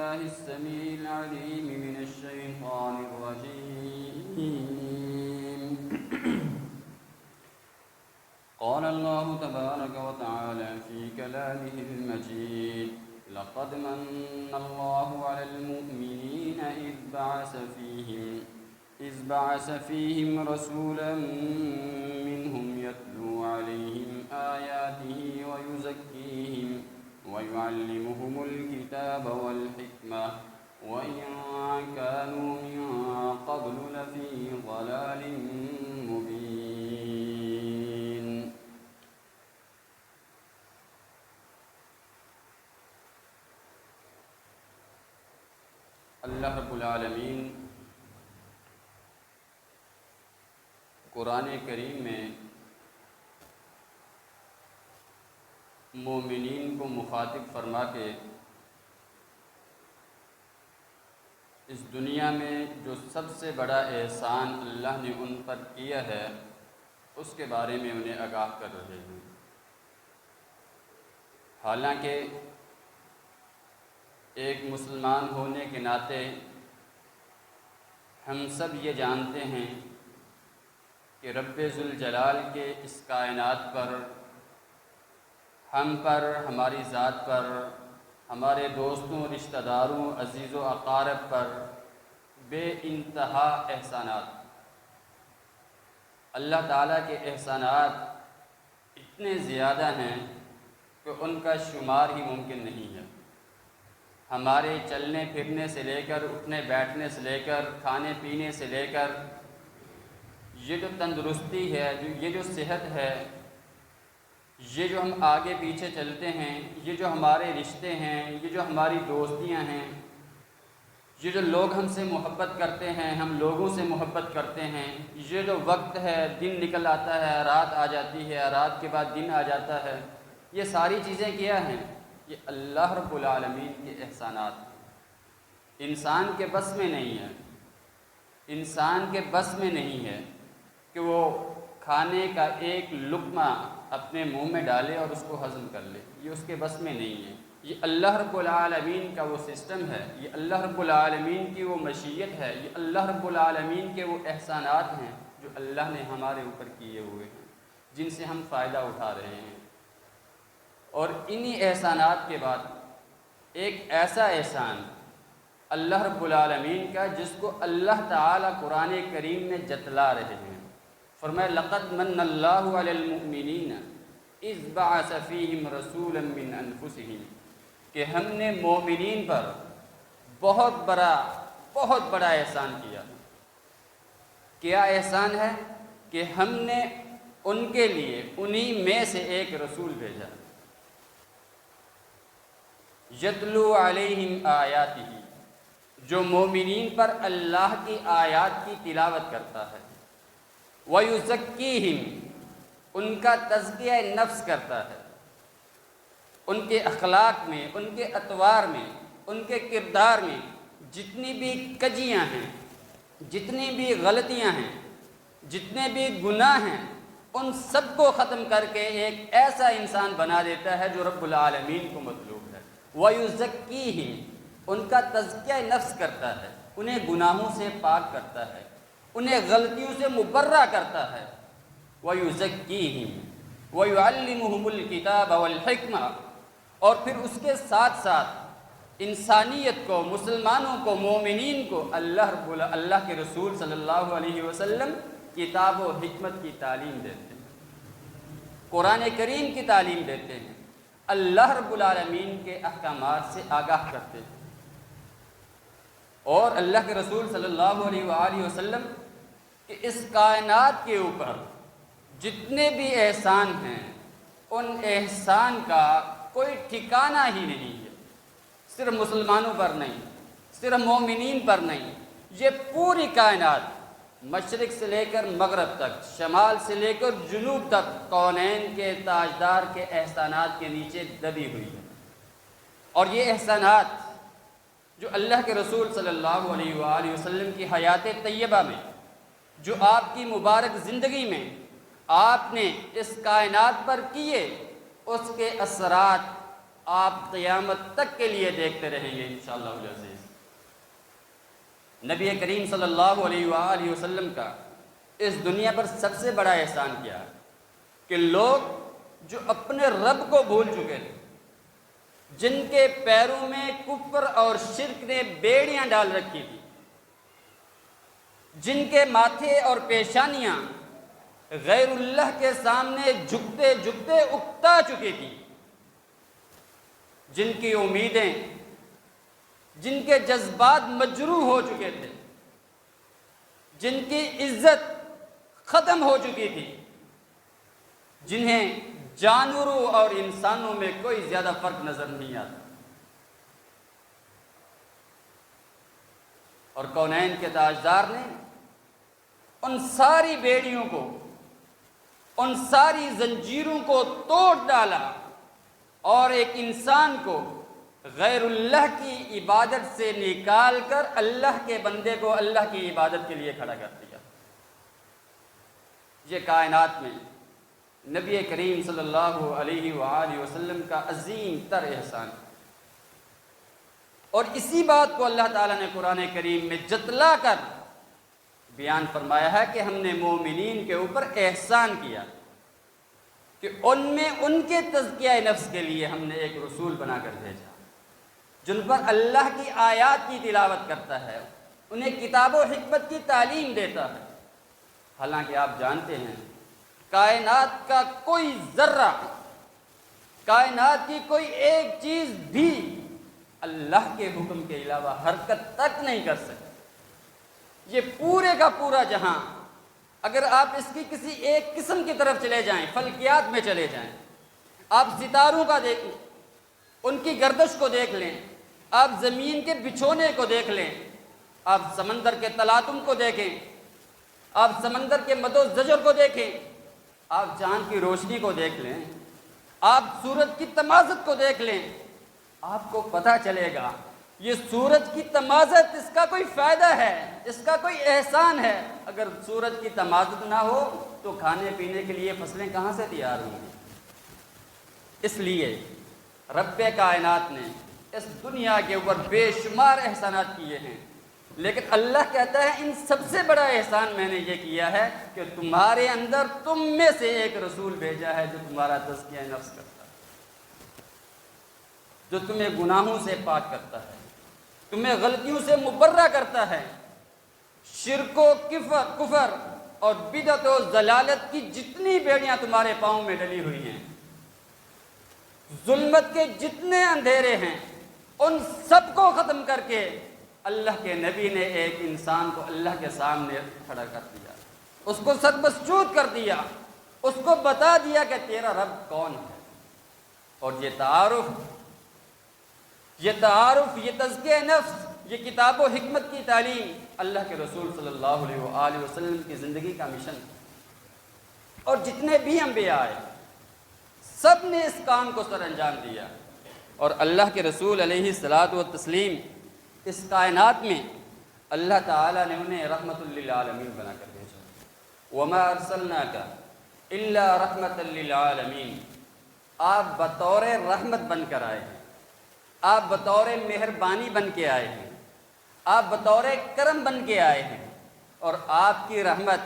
بالله السميع العليم من الشيطان الرجيم. قال الله تبارك وتعالى في كلامه المجيد: لقد من الله على المؤمنين إذ بعث فيهم رسولا منهم يتلو عليهم آياته ويزكيهم ويعلمهم الكتاب والحكمة وإن كانوا من قبل لفي ضلال مبين. اللہ رب العالمین قرآن کریم میں مومنین کو مخاطب فرما کے اس دنیا میں جو سب سے بڑا احسان اللہ نے ان پر کیا ہے اس کے بارے میں انہیں آگاہ کر رہے ہیں. حالانکہ ایک مسلمان ہونے کے ناطے ہم سب یہ جانتے ہیں کہ رب ذوالجلال کے اس کائنات پر، ہم پر، ہماری ذات پر، ہمارے دوستوں، رشتہ داروں، عزیز و اقارب پر بے انتہا احسانات. اللہ تعالیٰ کے احسانات اتنے زیادہ ہیں کہ ان کا شمار ہی ممکن نہیں ہے. ہمارے چلنے پھرنے سے لے کر، اٹھنے بیٹھنے سے لے کر، کھانے پینے سے لے کر، یہ جو تندرستی ہے، یہ جو صحت ہے، یہ جو ہم آگے پیچھے چلتے ہیں، یہ جو ہمارے رشتے ہیں، یہ جو ہماری دوستیاں ہیں، یہ جو لوگ ہم سے محبت کرتے ہیں، ہم لوگوں سے محبت کرتے ہیں، یہ جو وقت ہے، دن نکل آتا ہے، رات آ جاتی ہے، رات کے بعد دن آ جاتا ہے، یہ ساری چیزیں کیا ہیں؟ یہ اللہ رب العالمین کے احسانات ہیں. انسان کے بس میں نہیں ہے، انسان کے بس میں نہیں ہے کہ وہ کھانے کا ایک لقمہ اپنے منہ میں ڈالے اور اس کو ہضم کر لے. یہ اس کے بس میں نہیں ہے. یہ اللہ رب العالمین کا وہ سسٹم ہے، یہ اللہ رب العالمین کی وہ مشیت ہے، یہ اللہ رب العالمین کے وہ احسانات ہیں جو اللہ نے ہمارے اوپر کیے ہوئے ہیں، جن سے ہم فائدہ اٹھا رہے ہیں. اور انہی احسانات کے بعد ایک ایسا احسان اللہ رب العالمین کا جس کو اللہ تعالیٰ قرآن کریم میں جتلا رہے ہیں. فرمایا: لقد من اللہ علی المؤمنین اذ بعث فیہم رسولا من انفسہم، کہ ہم نے مومنین پر بہت بڑا احسان کیا. کیا احسان ہے؟ کہ ہم نے ان کے لیے انہی میں سے ایک رسول بھیجا. یتلو علیہم آیاتہ، جو مومنین پر اللہ کی آیات کی تلاوت کرتا ہے. وَيُزَكِّيهِمْ، ان کا تزکیہ نفس کرتا ہے. ان کے اخلاق میں، ان کے اطوار میں، ان کے کردار میں جتنی بھی کجیاں ہیں، جتنی بھی غلطیاں ہیں، جتنے بھی گناہ ہیں، ان سب کو ختم کر کے ایک ایسا انسان بنا دیتا ہے جو رب العالمین کو مطلوب ہے. وَيُزَكِّيهِمْ، ان کا تزکیہ نفس کرتا ہے، انہیں گناہوں سے پاک کرتا ہے، انہیں غلطیوں سے مبرہ کرتا ہے. وَيُزَكِّيهِمْ وَيُعَلِّمُهُمُ الْكِتَابَ وَالْحِكْمَةَ، اور پھر اس کے ساتھ ساتھ انسانیت کو، مسلمانوں کو، مومنین کو اللہ کے رسول صلی اللہ علیہ وسلم کتاب و حکمت کی تعلیم دیتے ہیں، قرآن کریم کی تعلیم دیتے ہیں، اللہ رب العالمین کے احکامات سے آگاہ کرتے ہیں. اور اللہ کے رسول صلی اللہ علیہ وآلہ وسلم کہ اس کائنات کے اوپر جتنے بھی احسان ہیں، ان احسان کا کوئی ٹھکانہ ہی نہیں ہے. صرف مسلمانوں پر نہیں، صرف مومنین پر نہیں، یہ پوری کائنات مشرق سے لے کر مغرب تک، شمال سے لے کر جنوب تک کونین کے تاجدار کے احسانات کے نیچے دبی ہوئی ہے. اور یہ احسانات جو اللہ کے رسول صلی اللہ علیہ وآلہ وسلم کی حیات طیبہ میں، جو آپ کی مبارک زندگی میں آپ نے اس کائنات پر کیے، اس کے اثرات آپ قیامت تک کے لیے دیکھتے رہیں گے انشاءاللہ العزیز۔ نبی کریم صلی اللہ علیہ وآلہ وسلم کا اس دنیا پر سب سے بڑا احسان کیا ہے کہ لوگ جو اپنے رب کو بھول چکے تھے، جن کے پیروں میں کفر اور شرک نے بیڑیاں ڈال رکھی تھی، جن کے ماتھے اور پیشانیاں غیر اللہ کے سامنے جھکتے جھکتے اکتا چکی تھی، جن کی امیدیں، جن کے جذبات مجروح ہو چکے تھے، جن کی عزت ختم ہو چکی تھی، جنہیں جانوروں اور انسانوں میں کوئی زیادہ فرق نظر نہیں آتا، اور کونین کے تاجدار نے ان ساری بیڑیوں کو، ان ساری زنجیروں کو توڑ ڈالا اور ایک انسان کو غیر اللہ کی عبادت سے نکال کر اللہ کے بندے کو اللہ کی عبادت کے لیے کھڑا کر دیا۔ یہ کائنات میں نبی کریم صلی اللہ علیہ وآلہ وسلم کا عظیم تر احسان، اور اسی بات کو اللہ تعالیٰ نے قرآن کریم میں جتلا کر بیان فرمایا ہے کہ ہم نے مومنین کے اوپر احسان کیا کہ ان میں ان کے تزکیہ نفس کے لیے ہم نے ایک رسول بنا کر بھیجا، جن پر اللہ کی آیات کی تلاوت کرتا ہے، انہیں کتاب و حکمت کی تعلیم دیتا ہے۔ حالانکہ آپ جانتے ہیں کائنات کا کوئی ذرہ، کائنات کی کوئی ایک چیز بھی اللہ کے حکم کے علاوہ حرکت تک نہیں کر سکتی۔ یہ پورے کا پورا جہاں، اگر آپ اس کی کسی ایک قسم کی طرف چلے جائیں، فلکیات میں چلے جائیں، آپ ستاروں کا دیکھیں، ان کی گردش کو دیکھ لیں، آپ زمین کے بچھونے کو دیکھ لیں، آپ سمندر کے تلاطم کو دیکھیں، آپ سمندر کے مد و زجر کو دیکھیں، آپ چاند کی روشنی کو دیکھ لیں، آپ سورج کی تمازت کو دیکھ لیں، آپ کو پتہ چلے گا یہ سورج کی تمازت اس کا کوئی فائدہ ہے، اس کا کوئی احسان ہے۔ اگر سورج کی تمازت نہ ہو تو کھانے پینے کے لیے فصلیں کہاں سے تیار ہوں گی؟ اس لیے رب کائنات نے اس دنیا کے اوپر بے شمار احسانات کیے ہیں، لیکن اللہ کہتا ہے ان سب سے بڑا احسان میں نے یہ کیا ہے کہ تمہارے اندر تم میں سے ایک رسول بھیجا ہے جو تمہارا تزکیہ نفس کرتا ہے، جو تمہیں گناہوں سے پاک کرتا ہے، تمہیں غلطیوں سے مبرہ کرتا ہے، شرک و کفر اور بدعت و ضلالت کی جتنی بیڑیاں تمہارے پاؤں میں ڈلی ہوئی ہیں، ظلمت کے جتنے اندھیرے ہیں، ان سب کو ختم کر کے اللہ کے نبی نے ایک انسان کو اللہ کے سامنے کھڑا کر دیا، اس کو سد مسجود کر دیا، اس کو بتا دیا کہ تیرا رب کون ہے۔ اور یہ تعارف، یہ تزکیہ نفس، یہ کتاب و حکمت کی تعلیم اللہ کے رسول صلی اللہ علیہ وآلہ وسلم کی زندگی کا مشن، اور جتنے بھی انبیاء آئے سب نے اس کام کو سر انجام دیا، اور اللہ کے رسول علیہ الصلاۃ والتسلیم اس کائنات میں اللہ تعالیٰ نے انہیں رحمت للعالمین بنا کر بھیجا۔ وما ارسلناک الا رحمت للعالمین، آپ بطور رحمت بن کر آئے ہیں، آپ بطور مہربانی بن کے آئے ہیں، آپ بطور کرم بن کے آئے ہیں، اور آپ کی رحمت،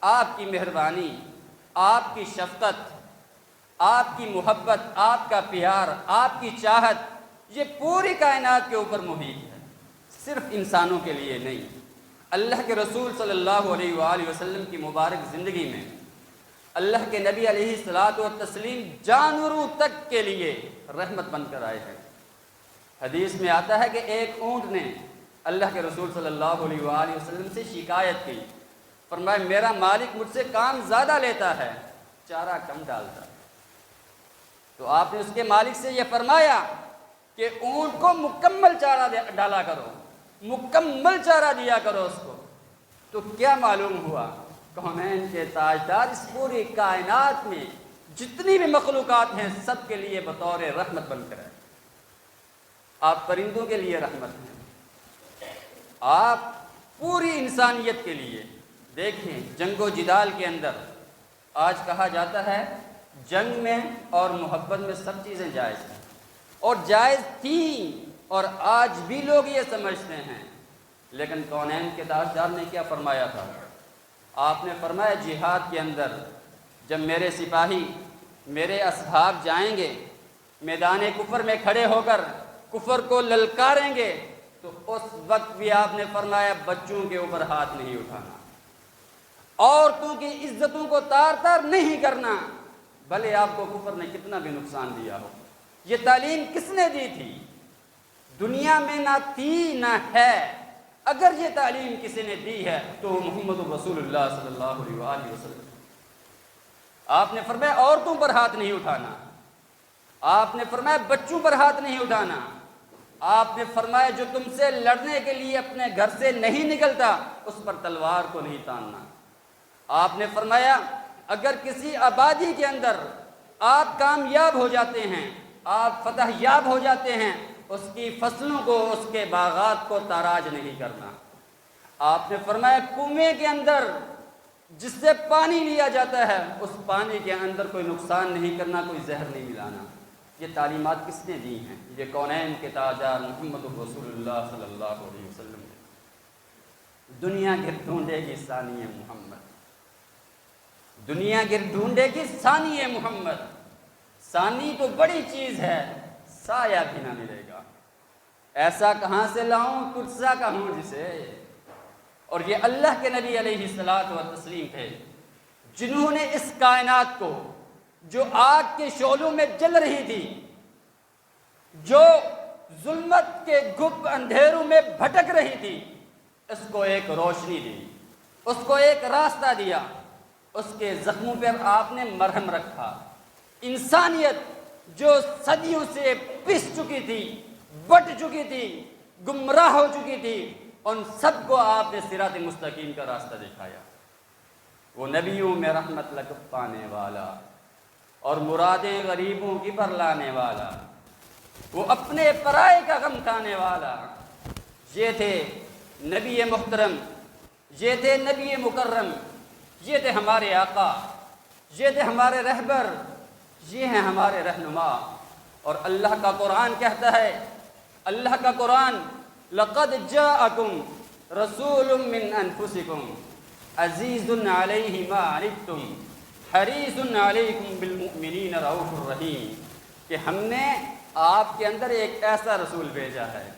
آپ کی مہربانی، آپ کی شفقت، آپ کی محبت، آپ کا پیار، آپ کی چاہت یہ پوری کائنات کے اوپر محیط ہے، صرف انسانوں کے لیے نہیں۔ اللہ کے رسول صلی اللہ علیہ وآلہ وسلم کی مبارک زندگی میں اللہ کے نبی علیہ الصلاۃ والتسلیم جانوروں تک کے لیے رحمت بن کر آئے ہیں۔ حدیث میں آتا ہے کہ ایک اونٹ نے اللہ کے رسول صلی اللہ علیہ وآلہ وسلم سے شکایت کی، فرمایا میرا مالک مجھ سے کام زیادہ لیتا ہے، چارہ کم ڈالتا ہے۔ تو آپ نے اس کے مالک سے یہ فرمایا کہ اونٹ کو مکمل چارہ ڈالا کرو، مکمل چارہ دیا کرو اس کو۔ تو کیا معلوم ہوا؟ کونین کے تاجدار اس پوری کائنات میں جتنی بھی مخلوقات ہیں سب کے لیے بطور رحمت بن کر ہے۔ آپ پرندوں کے لیے رحمت ہیں، آپ پوری انسانیت کے لیے۔ دیکھیں جنگ و جدال کے اندر آج کہا جاتا ہے جنگ میں اور محبت میں سب چیزیں جائز ہیں، اور جائز تھی، اور آج بھی لوگ یہ سمجھتے ہیں۔ لیکن کونین کے تاجدار نے کیا فرمایا تھا؟ آپ نے فرمایا جہاد کے اندر جب میرے سپاہی، میرے اصحاب جائیں گے میدان کفر میں کھڑے ہو کر کفر کو للکاریں گے، تو اس وقت بھی آپ نے فرمایا بچوں کے اوپر ہاتھ نہیں اٹھانا، عورتوں کی عزتوں کو تار تار نہیں کرنا، بھلے آپ کو کفر نے کتنا بھی نقصان دیا ہو۔ یہ تعلیم کس نے دی تھی؟ دنیا میں نہ تھی نہ ہے۔ اگر یہ تعلیم کسی نے دی ہے تو محمد رسول اللہ صلی اللہ علیہ وآلہ وسلم۔ آپ نے فرمایا عورتوں پر ہاتھ نہیں اٹھانا، آپ نے فرمایا بچوں پر ہاتھ نہیں اٹھانا، آپ نے فرمایا جو تم سے لڑنے کے لیے اپنے گھر سے نہیں نکلتا اس پر تلوار کو نہیں تاننا، آپ نے فرمایا اگر کسی آبادی کے اندر آپ کامیاب ہو جاتے ہیں، آپ فتح یاب ہو جاتے ہیں، اس کی فصلوں کو، اس کے باغات کو تاراج نہیں کرنا۔ آپ نے فرمایا کنویں کے اندر جس سے پانی لیا جاتا ہے اس پانی کے اندر کوئی نقصان نہیں کرنا، کوئی زہر نہیں ملانا۔ یہ تعلیمات کس نے دی ہیں؟ یہ کونین کے تاجدار محمد رسول اللہ صلی اللہ علیہ وسلم نے۔ دنیا گر ڈھونڈے گی ثانی محمد، دنیا گر ڈھونڈے گی ثانی محمد۔ ثانی تو بڑی چیز ہے، سایہ بھی نہ ملے گا، ایسا کہاں سے لاؤں تجھ سا کہوں جسے۔ اور یہ اللہ کے نبی علیہ الصلوۃ والتسلیم تھے جنہوں نے اس کائنات کو جو آگ کے شعلوں میں جل رہی تھی، جو ظلمت کے گپ اندھیروں میں بھٹک رہی تھی، اس کو ایک روشنی دی، اس کو ایک راستہ دیا، اس کے زخموں پر آپ نے مرہم رکھا۔ انسانیت جو صدیوں سے پس چکی تھی، بٹ چکی تھی، گمراہ ہو چکی تھی، ان سب کو آپ نے صراط مستقیم کا راستہ دکھایا۔ وہ نبیوں میں رحمت لقب پانے والا اور مرادیں غریبوں کی پر لانے والا، وہ اپنے پرائے کا غم کھانے والا، یہ تھے نبی محترم، یہ تھے نبی مکرم، یہ تھے ہمارے آقا، یہ تھے ہمارے رہبر، یہ ہیں ہمارے رہنما۔ اور اللہ کا قرآن کہتا ہے، اللہ کا قرآن لقد جاءکم رسول من انفسکم عزیز علیہ ما عنتم حریص علیکم بالمؤمنین رؤوف الرحیم، کہ ہم نے آپ کے اندر ایک ایسا رسول بھیجا ہے،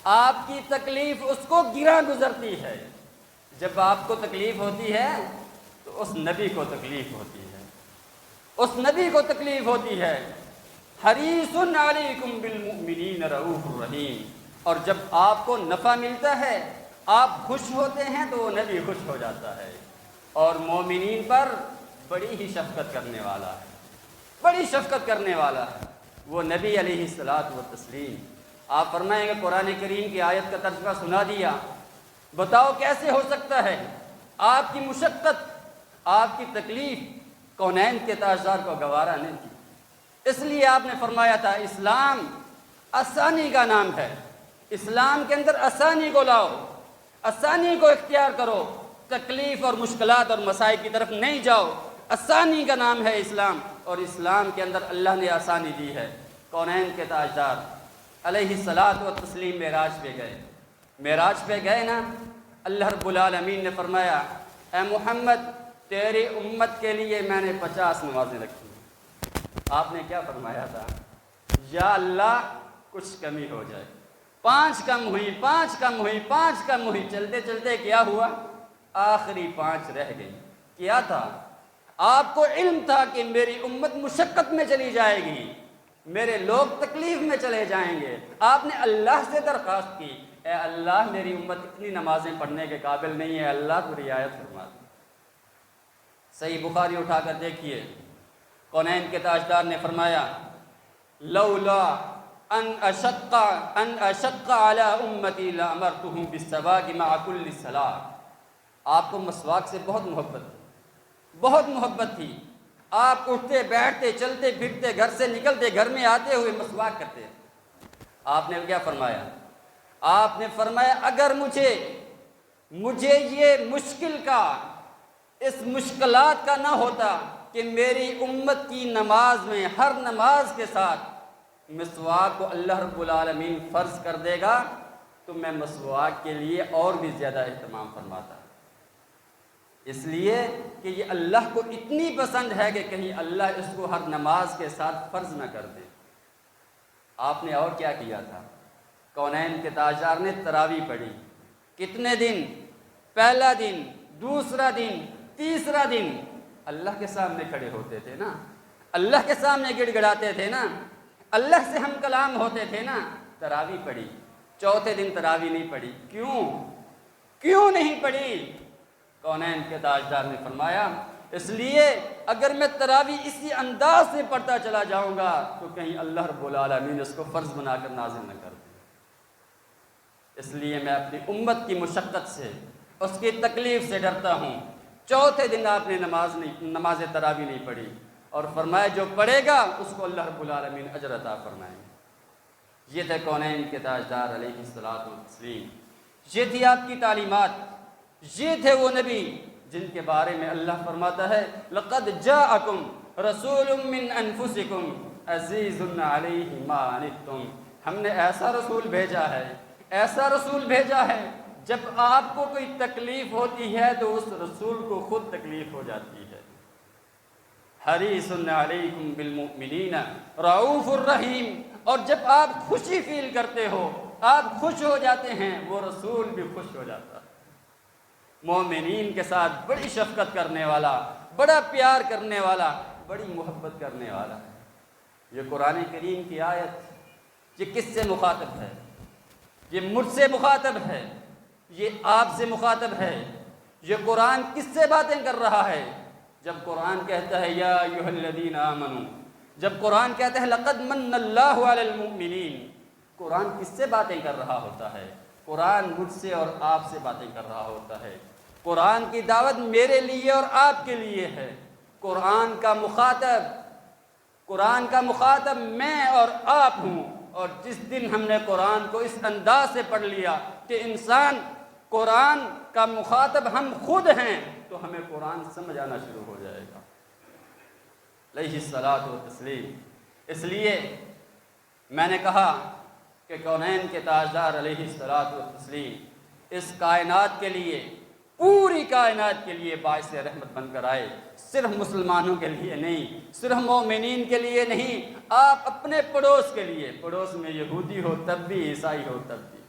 آپ کی تکلیف اس کو گراں گزرتی ہے۔ جب آپ کو تکلیف ہوتی ہے تو اس نبی کو تکلیف ہوتی ہے، اس نبی کو تکلیف ہوتی ہے۔ حریص علیکم بالمؤمنین رؤوف الرحیم، اور جب آپ کو نفع ملتا ہے، آپ خوش ہوتے ہیں تو وہ نبی خوش ہو جاتا ہے، اور مومنین پر بڑی ہی شفقت کرنے والا ہے، بڑی شفقت کرنے والا ہے وہ نبی علیہ الصلوۃ والتسلیم۔ آپ فرمائیں گے قرآن کریم کی آیت کا ترجمہ سنا دیا، بتاؤ کیسے ہو سکتا ہے آپ کی مشقت، آپ کی تکلیف کونین کے تاجدار کو گوارا نہیں کی۔ اس لیے آپ نے فرمایا تھا اسلام آسانی کا نام ہے، اسلام کے اندر آسانی کو لاؤ، آسانی کو اختیار کرو، تکلیف اور مشکلات اور مسائل کی طرف نہیں جاؤ۔ آسانی کا نام ہے اسلام، اور اسلام کے اندر اللہ نے آسانی دی ہے۔ کونین کے تاجدار علیہ الصلوۃ والتسلیم معراج پہ گئے، معراج پہ گئے نا، اللہ رب العالمین نے فرمایا اے محمد تیری امت کے لیے میں نے 50 نمازیں رکھی ہیں۔ آپ نے کیا فرمایا تھا؟ یا اللہ کچھ کمی ہو جائے، 5 کم ہوئی، 5 کم ہوئی، 5 کم ہوئی، چلتے چلتے کیا ہوا؟ آخری 5 رہ گئی۔ کیا تھا؟ آپ کو علم تھا کہ میری امت مشقت میں چلی جائے گی، میرے لوگ تکلیف میں چلے جائیں گے۔ آپ نے اللہ سے درخواست کی اے اللہ میری امت اتنی نمازیں پڑھنے کے قابل نہیں ہے، اللہ کو رعایت فرما دے۔ صحیح بخاری اٹھا کر دیکھیے، کونین کے تاجدار نے فرمایا لولا ان اشق علی امتی لامرتہم بالسواک مع کل صلاۃ۔ آپ کو مسواک سے بہت محبت تھی، آپ اٹھتے بیٹھتے چلتے پھرتے گھر سے نکلتے گھر میں آتے ہوئے مسواک کرتے۔ آپ نے کیا فرمایا؟ آپ نے فرمایا اگر مجھے یہ مشکل کا، اس مشکلات کا نہ ہوتا کہ میری امت کی نماز میں ہر نماز کے ساتھ مسواک کو اللہ رب العالمین فرض کر دے گا تو میں مسواک کے لیے اور بھی زیادہ اہتمام فرماتا. اس لیے کہ یہ اللہ کو اتنی پسند ہے کہ کہیں اللہ اس کو ہر نماز کے ساتھ فرض نہ کر دے. آپ نے اور کیا کیا تھا؟ کونین کے تاجدار نے تراویح پڑھی. کتنے دن؟ پہلا دن، دوسرا دن، تیسرا دن اللہ کے سامنے کھڑے ہوتے تھے نا، اللہ کے سامنے گڑ گڑاتے تھے نا، اللہ سے ہم کلام ہوتے تھے نا. تراویح پڑھی. چوتھے دن تراویح نہیں پڑھی. کیوں نہیں پڑھی؟ کونین کے تاجدار نے فرمایا اس لیے اگر میں تراویح اسی انداز سے پڑھتا چلا جاؤں گا تو کہیں اللہ رب العالمین اس کو فرض بنا کر نازل نہ کر دے. اس لیے میں اپنی امت کی مشقت سے، اس کی تکلیف سے ڈرتا ہوں. چوتھے دن آپ نے نماز تراویح نہیں پڑھی اور فرمایا جو پڑھے گا اس کو اللہ رب العالمین اجر عطا فرمائیں. یہ تھے کونین کے تاجدار علیہ الصلوۃ والتسلیم. یہ تھی آپ کی تعلیمات. یہ تھے وہ نبی جن کے بارے میں اللہ فرماتا ہے لقد جاءکم رسول من انفسکم عزیز علیہ ما عنتم. ہم نے ایسا رسول بھیجا ہے، ایسا رسول بھیجا ہے جب آپ کو کوئی تکلیف ہوتی ہے تو اس رسول کو خود تکلیف ہو جاتی ہے. حریص علیکم بالمؤمنین رؤوف الرحیم. اور جب آپ خوشی فیل کرتے ہو، آپ خوش ہو جاتے ہیں، وہ رسول بھی خوش ہو جاتا ہے. مومنین کے ساتھ بڑی شفقت کرنے والا، بڑا پیار کرنے والا، بڑی محبت کرنے والا ہے. یہ قرآن کریم کی آیت یہ کس سے مخاطب ہے؟ یہ مجھ سے مخاطب ہے، یہ آپ سے مخاطب ہے. یہ قرآن کس سے باتیں کر رہا ہے؟ جب قرآن کہتا ہے یا ایھا الذین آمنوا، جب قرآن کہتا ہے لقد من اللہ علی المؤمنین، قرآن کس سے باتیں کر رہا ہوتا ہے؟ قرآن مجھ سے اور آپ سے باتیں کر رہا ہوتا ہے. قرآن کی دعوت میرے لیے اور آپ کے لیے ہے. قرآن کا مخاطب میں اور آپ ہوں. اور جس دن ہم نے قرآن کو اس انداز سے پڑھ لیا کہ انسان قرآن کا مخاطب ہم خود ہیں تو ہمیں قرآن سمجھ آنا شروع ہو جائے گا. علیہ الصلاۃ والتسلیم. اس لیے میں نے کہا کہ کونین کے تاجدار علیہ الصلاۃ والتسلیم اس کائنات کے لیے، پوری کائنات کے لیے باعث رحمت بن کر آئے. صرف مسلمانوں کے لیے نہیں، صرف مومنین کے لیے نہیں، آپ اپنے پڑوس کے لیے، پڑوس میں یہودی ہو تب بھی، عیسائی ہو تب بھی،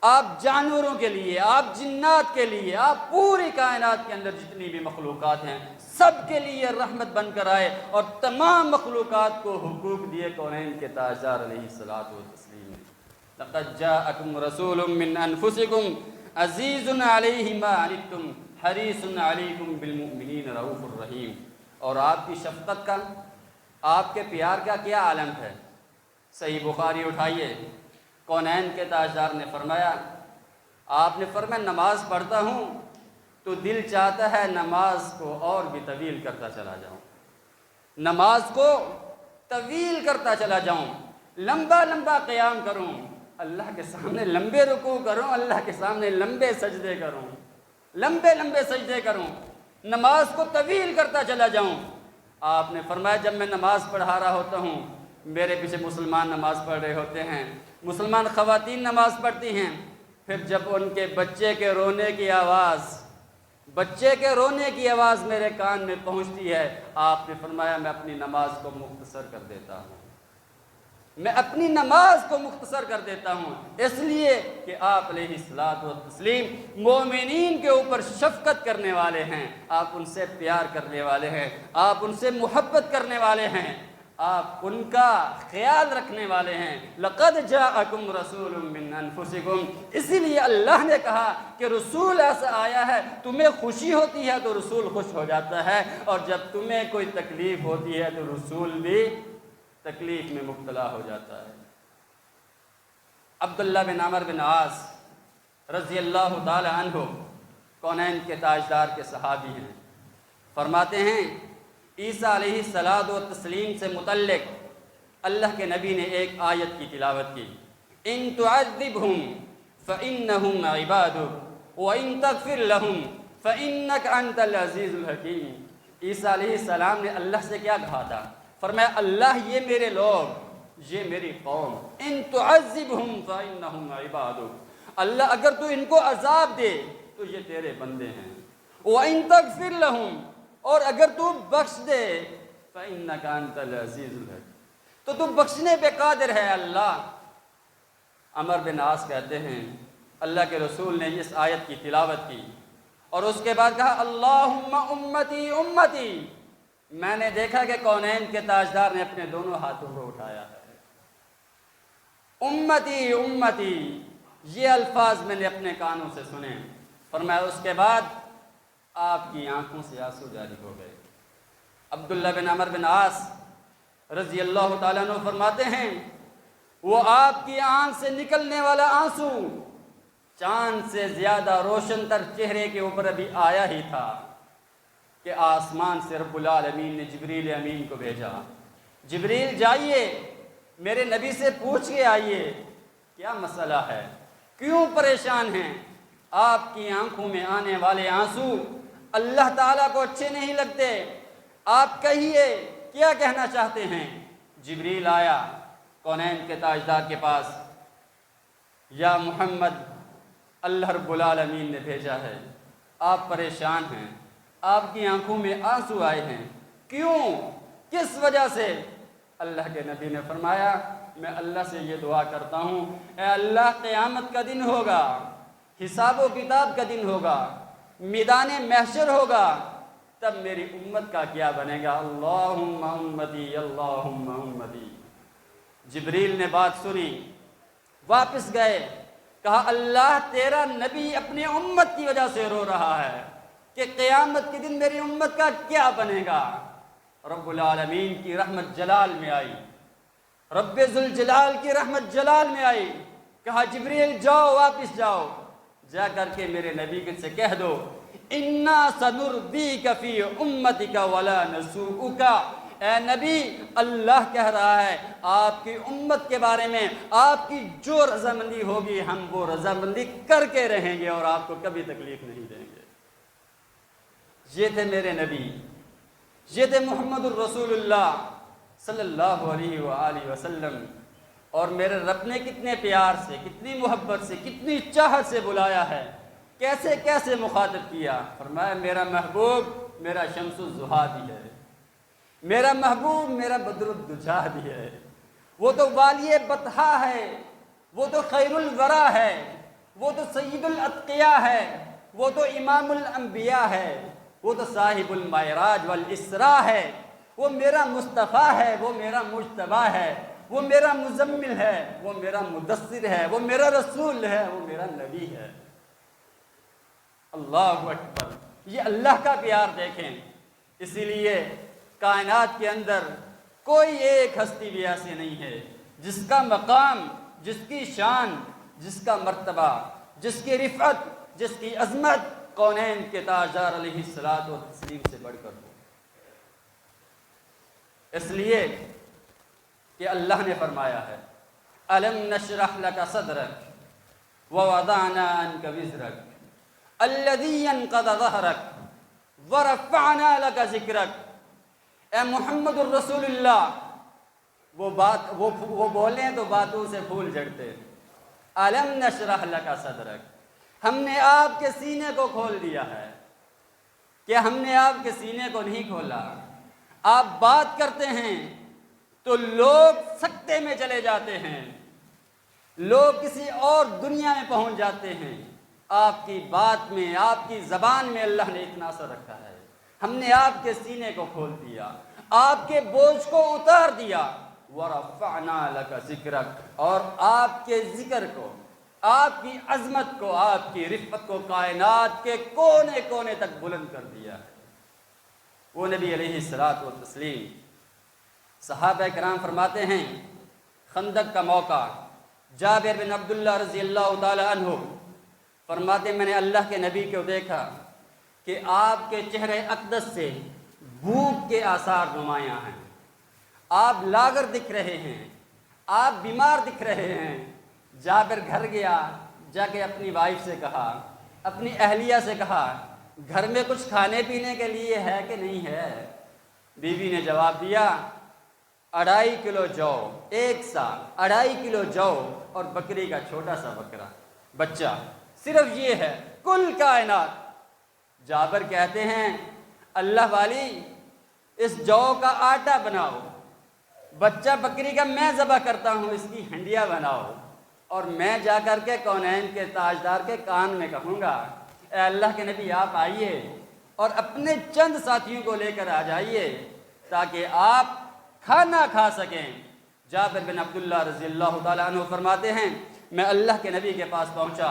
آپ جانوروں کے لیے، آپ جنات کے لیے، آپ پوری کائنات کے اندر جتنی بھی مخلوقات ہیں سب کے لیے رحمت بن کر آئے اور تمام مخلوقات کو حقوق دیے کونین کے تاجدار علیہ الصلوۃ والتسلیم. لقد جاءکم رسول من انفسکم عزیز علیہ ما عنتم حریص علیکم بالمؤمنین رؤوف الرحیم. اور آپ کی شفقت کا، آپ کے پیار کا کیا عالم ہے. صحیح بخاری اٹھائیے، کونین کے تاجدار نے فرمایا، آپ نے فرمایا نماز پڑھتا ہوں تو دل چاہتا ہے نماز کو اور بھی طویل کرتا چلا جاؤں، نماز کو طویل کرتا چلا جاؤں، لمبا لمبا قیام کروں، اللہ کے سامنے لمبے رکوع کروں، اللہ کے سامنے لمبے سجدے کروں، لمبے لمبے سجدے کروں، نماز کو طویل کرتا چلا جاؤں. آپ نے فرمایا جب میں نماز پڑھا رہا ہوتا ہوں، میرے پیچھے مسلمان نماز پڑھ رہے ہوتے ہیں، مسلمان خواتین نماز پڑھتی ہیں، پھر جب ان کے بچے کے رونے کی آواز میرے کان میں پہنچتی ہے، آپ نے فرمایا میں اپنی نماز کو مختصر کر دیتا ہوں، میں اپنی نماز کو مختصر کر دیتا ہوں. اس لیے کہ آپ علیہ الصلوۃ والتسلیم مومنین کے اوپر شفقت کرنے والے ہیں، آپ ان سے پیار کرنے والے ہیں، آپ ان سے محبت کرنے والے ہیں، آپ ان کا خیال رکھنے والے ہیں. لقد جاءکم رسول من انفسکم. اسی لیے اللہ نے کہا کہ رسول ایسا آیا ہے، تمہیں خوشی ہوتی ہے تو رسول خوش ہو جاتا ہے، اور جب تمہیں کوئی تکلیف ہوتی ہے تو رسول بھی تکلیف میں مبتلا ہو جاتا ہے. عبداللہ بن عمر بن عاص رضی اللہ تعالی عنہ کونین کے تاجدار کے صحابی ہیں. فرماتے ہیں عیسیٰ علیہ الصلوۃ والتسلیم سے متعلق اللہ کے نبی نے ایک آیت کی تلاوت کی، ان تعذبہم فانہم عبادک وان تغفر لہم فانک انت العزیز الحکیم. عیسیٰ علیہ السلام نے اللہ سے کیا کہا تھا فرمایا اللہ یہ میرے لوگ، یہ میری قوم، ان تعذبہم فإنہم عبادک، اللہ اگر تو ان کو عذاب دے تو یہ تیرے بندے ہیں، وَإِن تَغْفِرْ لَهُمْ، اور اگر تو بخش دے فَإِنَّكَ أَنْتَ الْعَزِيزُ الْحَكِيمُ، تو تو بخشنے پہ قادر ہے اللہ۔ عمر بن عاص کہتے ہیں اللہ کے رسول نے اس آیت کی تلاوت کی اور اس کے بعد کہا اللہم امتی امتی، میں نے دیکھا کہ کونین کے تاجدار نے اپنے دونوں ہاتھوں کو اٹھایا ہے، امتی امتی، یہ الفاظ میں نے اپنے کانوں سے سنے۔ فرمایا اس کے بعد آپ کی آنکھوں سے آنسو جاری ہو گئے۔ عبداللہ بن عمر بن عاص رضی اللہ تعالیٰ عنہ فرماتے ہیں وہ آپ کی آنکھ سے نکلنے والا آنسو چاند سے زیادہ روشن تر چہرے کے اوپر ابھی آیا ہی تھا کہ آسمان سے رب العالمین نے جبریل امین کو بھیجا، جبریل جائیے میرے نبی سے پوچھ کے آئیے کیا مسئلہ ہے، کیوں پریشان ہیں، آپ کی آنکھوں میں آنے والے آنسو اللہ تعالیٰ کو اچھے نہیں لگتے، آپ کہیے کیا کہنا چاہتے ہیں۔ جبریل آیا کونین کے تاجدار کے پاس، یا محمد اللہ رب العالمین نے بھیجا ہے، آپ پریشان ہیں، آپ کی آنکھوں میں آنسو آئے ہیں، کیوں، کس وجہ سے؟ اللہ کے نبی نے فرمایا میں اللہ سے یہ دعا کرتا ہوں اے اللہ قیامت کا دن ہوگا، حساب و کتاب کا دن ہوگا، میدان محشر ہوگا، تب میری امت کا کیا بنے گا، اللہم امتی اللہم امتی۔ جبریل نے بات سنی، واپس گئے، کہا اللہ تیرا نبی اپنی امت کی وجہ سے رو رہا ہے کہ قیامت کے دن میری امت کا کیا بنے گا۔ رب العالمین کی رحمت جلال میں آئی، رب ذوالجلال کی رحمت جلال میں آئی، کہا جبریل جاؤ واپس جاؤ، جا کر کے میرے نبی سے کہہ دو اِنَّا سَنُرْضِيكَ فِي أُمَّتِكَ وَلَا نَسُوءُكَ، اے نبی اللہ کہہ رہا ہے آپ کی امت کے بارے میں آپ کی جو رضامندی ہوگی ہم وہ رضامندی کر کے رہیں گے اور آپ کو کبھی تکلیف نہیں دیں گے۔ یہ تھے میرے نبی، یہ تھے محمد الرسول اللہ صلی اللہ علیہ وآلہ وسلم، اور میرے رب نے کتنے پیار سے، کتنی محبت سے، کتنی چاہت سے بلایا ہے، کیسے کیسے مخاطب کیا۔ فرمایا میرا محبوب میرا شمس الضحیٰ بھی ہے، میرا محبوب میرا بدر الدجا بھی ہے، وہ تو والی بطحا ہے، وہ تو خیر الورا ہے، وہ تو سید الاتقیاء ہے، وہ تو امام الانبیاء ہے، وہ تو صاحب المعراج والاسراء ہے، وہ میرا مصطفیٰ ہے، وہ میرا مجتبیٰ ہے، وہ میرا مزمل ہے، وہ میرا مدثر ہے، وہ میرا رسول ہے، وہ میرا نبی ہے۔ اللہ اکبر، یہ اللہ کا پیار دیکھیں۔ اسی لیے کائنات کے اندر کوئی ایک ہستی بھی ایسی نہیں ہے جس کا مقام، جس کی شان، جس کا مرتبہ، جس کی رفعت، جس کی عظمت کونین کے تاجدار علیہ الصلوۃ والتسلیم سے بڑھ کر ہو۔ اس لیے کہ اللہ نے فرمایا ہے أَلَمْ نَشْرَحْ لَكَ صَدْرَكَ وَوَضَعْنَا عَنْكَ وِزْرَكَ الَّذِي أَنقَضَ ظَهْرَكَ وَرَفَعْنَا لَكَ ذِكْرَكَ۔ اے محمد الرسول اللہ، وہ بولیں تو باتوں سے پھول جھڑتے۔ أَلَمْ نَشْرَحْ لَكَ صَدْرَكَ، ہم نے آپ کے سینے کو کھول دیا ہے۔ کہ ہم نے آپ کے سینے کو نہیں کھولا، آپ بات کرتے ہیں تو لوگ سکتے میں چلے جاتے ہیں، لوگ کسی اور دنیا میں پہنچ جاتے ہیں، آپ کی بات میں، آپ کی زبان میں اللہ نے اتنا اثر رکھا ہے۔ ہم نے آپ کے سینے کو کھول دیا، آپ کے بوجھ کو اتار دیا، وَرَفَعْنَا لَكَ ذِكْرَكَ، اور آپ کے ذکر کو، آپ کی عظمت کو، آپ کی رفعت کو کائنات کے کونے کونے تک بلند کر دیا ہے۔ وہ نبی علیہ الصلوۃ والتسلیم، صحابہ کرام فرماتے ہیں خندق کا موقع، جابر بن عبداللہ رضی اللہ تعالی عنہ فرماتے میں نے اللہ کے نبی کو دیکھا کہ آپ کے چہرے اقدس سے بھوک کے آثار نمایاں ہیں، آپ لاغر دکھ رہے ہیں، آپ بیمار دکھ رہے ہیں۔ جابر گھر گیا، جا کے اپنی وائف سے کہا، اپنی اہلیہ سے کہا گھر میں کچھ کھانے پینے کے لیے ہے کہ نہیں ہے؟ بیوی نے جواب دیا 2.5 کلو جو، ایک سال 2.5 کلو جو اور بکری کا چھوٹا سا بچہ، صرف یہ ہے کل کائنات۔ جابر کہتے ہیں اللہ والی اس جو کا آٹا بناؤ، بچہ بکری کا میں ذبح کرتا ہوں، اس کی ہنڈیاں بناؤ، اور میں جا کر کے کونین کے تاجدار کے کان میں کہوں گا اے اللہ کے نبی آپ آئیے اور اپنے چند ساتھیوں کو لے کر آ جائیے تاکہ آپ کھانا کھا سکیں۔ جابر بن عبداللہ رضی اللہ تعالیٰ عنہ فرماتے ہیں میں اللہ کے نبی کے پاس پہنچا،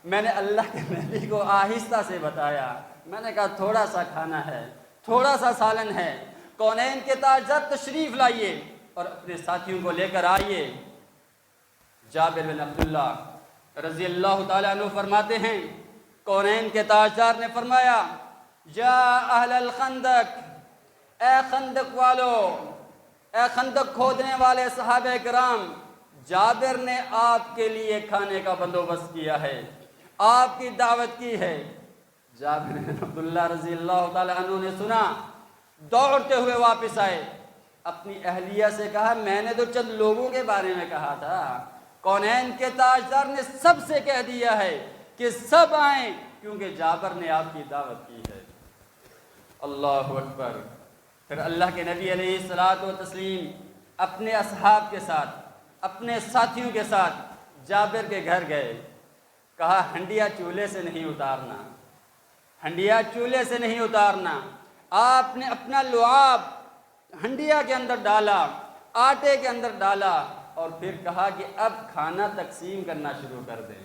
میں نے اللہ کے نبی کو آہستہ سے بتایا، میں نے کہا تھوڑا سا کھانا ہے، تھوڑا سا سالن ہے، کونین کے تاجدار تشریف لائیے اور اپنے ساتھیوں کو لے کر آئیے۔ جابر بن عبداللہ رضی اللہ تعالیٰ عنہ فرماتے ہیں کونین کے تاجدار نے فرمایا یا اہل الخندق، اے خندق والو، اے خندق کھودنے والے صحابہ کرام، جابر نے آپ کے لیے کھانے کا بندوبست کیا ہے، آپ کی دعوت کی ہے۔ جابر بن عبداللہ رضی اللہ تعالیٰ عنہ نے سنا، دوڑتے ہوئے واپس آئے، اپنی اہلیہ سے کہا میں نے تو چند لوگوں کے بارے میں کہا تھا، کونین کے تاجدار نے سب سے کہہ دیا ہے کہ سب آئیں کیونکہ جابر نے آپ کی دعوت کی ہے۔ اللہ اکبر۔ پھر اللہ کے نبی علیہ الصلوۃ والتسلیم اپنے اصحاب کے ساتھ، اپنے ساتھیوں کے ساتھ جابر کے گھر گئے، کہا ہنڈیا چولہے سے نہیں اتارنا، ہنڈیا چولہے سے نہیں اتارنا۔ آپ نے اپنا لعاب ہنڈیا کے اندر ڈالا، آٹے کے اندر ڈالا اور پھر کہا کہ اب کھانا تقسیم کرنا شروع کر دیں۔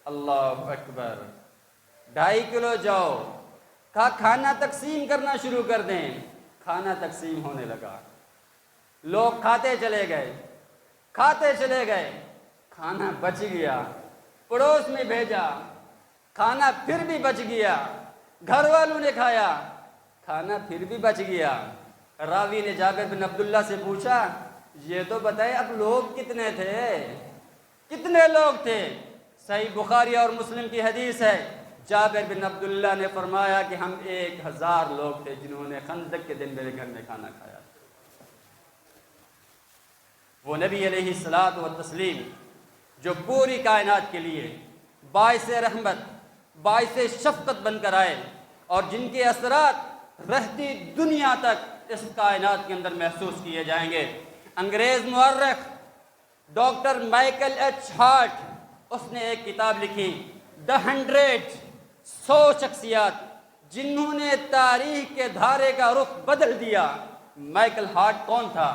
اللہ اکبر۔ 2.5 کلو جو، کہا کھانا تقسیم کرنا شروع کر دیں۔ کھانا تقسیم ہونے لگا، لوگ کھاتے چلے گئے، کھاتے چلے گئے، کھانا بچ گیا، پڑوس میں بھیجا، کھانا پھر بھی بچ گیا، گھر والوں نے کھایا، کھانا پھر بھی بچ گیا۔ راوی نے جابر بن عبداللہ سے پوچھا یہ تو بتائے اب لوگ کتنے تھے، کتنے لوگ تھے؟ صحیح بخاری اور مسلم کی حدیث ہے، جابر بن عبداللہ نے فرمایا کہ ہم 1000 لوگ تھے جنہوں نے خندق کے دن میرے گھر میں کھانا کھایا۔ وہ نبی علیہ الصلوۃ والتسلیم جو پوری کائنات کے لیے باعث رحمت، باعث شفقت بن کر آئے اور جن کے اثرات رہتی دنیا تک اس کائنات کے اندر محسوس کیے جائیں گے۔ انگریز مورخ ڈاکٹر مائیکل ایچ ہارٹ اس نے ایک کتاب لکھی The 100، 100 شخصیات جنہوں نے تاریخ کے دھارے کا رخ بدل دیا۔ مائیکل ہارٹ کون تھا؟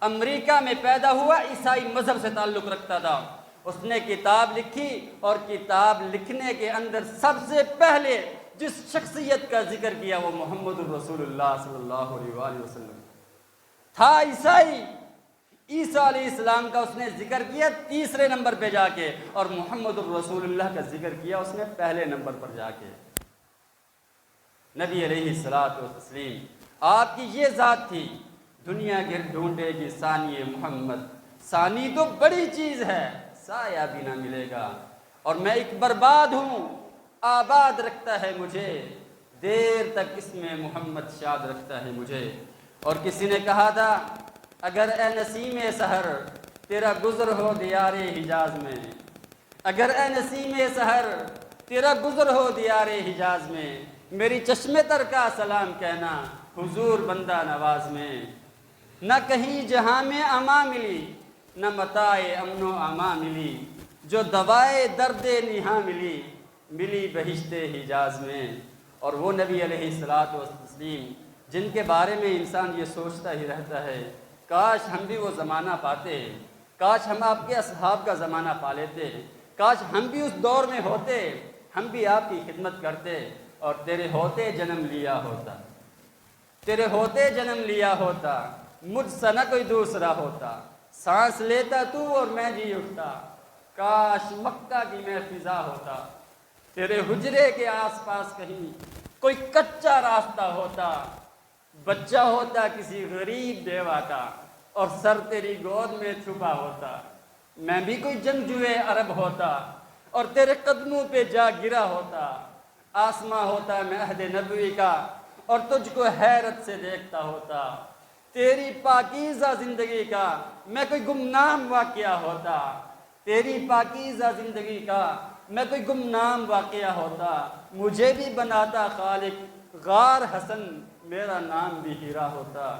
امریکہ میں پیدا ہوا، عیسائی مذہب سے تعلق رکھتا تھا۔ اس نے کتاب لکھی اور کتاب لکھنے کے اندر سب سے پہلے جس شخصیت کا ذکر کیا وہ محمد الرسول اللہ صلی اللہ علیہ وآلہ وسلم تھا۔ عیسائی، عیسیٰ علیہ السلام کا اس نے ذکر کیا تیسرے نمبر پہ جا کے، اور محمد الرسول اللہ کا ذکر کیا اس نے پہلے نمبر پر جا کے۔ نبی علیہ الصلوۃ والتسلیم آپ کی یہ ذات تھی، دنیا گر ڈھونڈے گی ثانی محمد، ثانی تو بڑی چیز ہے، سایہ بھی نہ ملے گا، اور میں ایک برباد ہوں، آباد رکھتا ہے مجھے، دیر تک اس میں محمد شاد رکھتا ہے مجھے۔ اور کسی نے کہا تھا اگر اے نسیم سحر تیرا گزر ہو دیار حجاز میں، اگر اے نسیم سحر تیرا گزر ہو دیار حجاز میں، میری چشم تر کا سلام کہنا حضور بندہ نواز میں۔ نہ کہیں جہاں میں اما ملی، نہ متاع امن و اما ملی، جو دوائے درد نہاں ملی، ملی بہشت حجاز میں۔ اور وہ نبی علیہ الصلوۃ والتسلیم جن کے بارے میں انسان یہ سوچتا ہی رہتا ہے کاش ہم بھی وہ زمانہ پاتے، کاش ہم آپ کے اصحاب کا زمانہ پا لیتے، کاش ہم بھی اس دور میں ہوتے، ہم بھی آپ کی خدمت کرتے اور تیرے ہوتے جنم لیا ہوتا، تیرے ہوتے جنم لیا ہوتا، مجھ سا نہ کوئی دوسرا ہوتا، سانس لیتا تو اور میں جی اٹھتا، کاش مکہ کی میں فضا ہوتا، تیرے حجرے کے آس پاس کہیں کوئی کچا راستہ ہوتا، بچہ ہوتا کسی غریب بیوہ کا اور سر تیری گود میں چھپا ہوتا، میں بھی کوئی جنگجوئے عرب ہوتا اور تیرے قدموں پہ جا گرا ہوتا، آسماں ہوتا میں عہد نبوی کا اور تجھ کو حیرت سے دیکھتا ہوتا، تیری پاکیزہ زندگی کا میں کوئی گمنام واقعہ ہوتا، تیری پاکیزہ زندگی کا میں کوئی گمنام واقعہ ہوتا، مجھے بھی بناتا خالق غار حسن، میرا نام بھی ہیرا ہوتا۔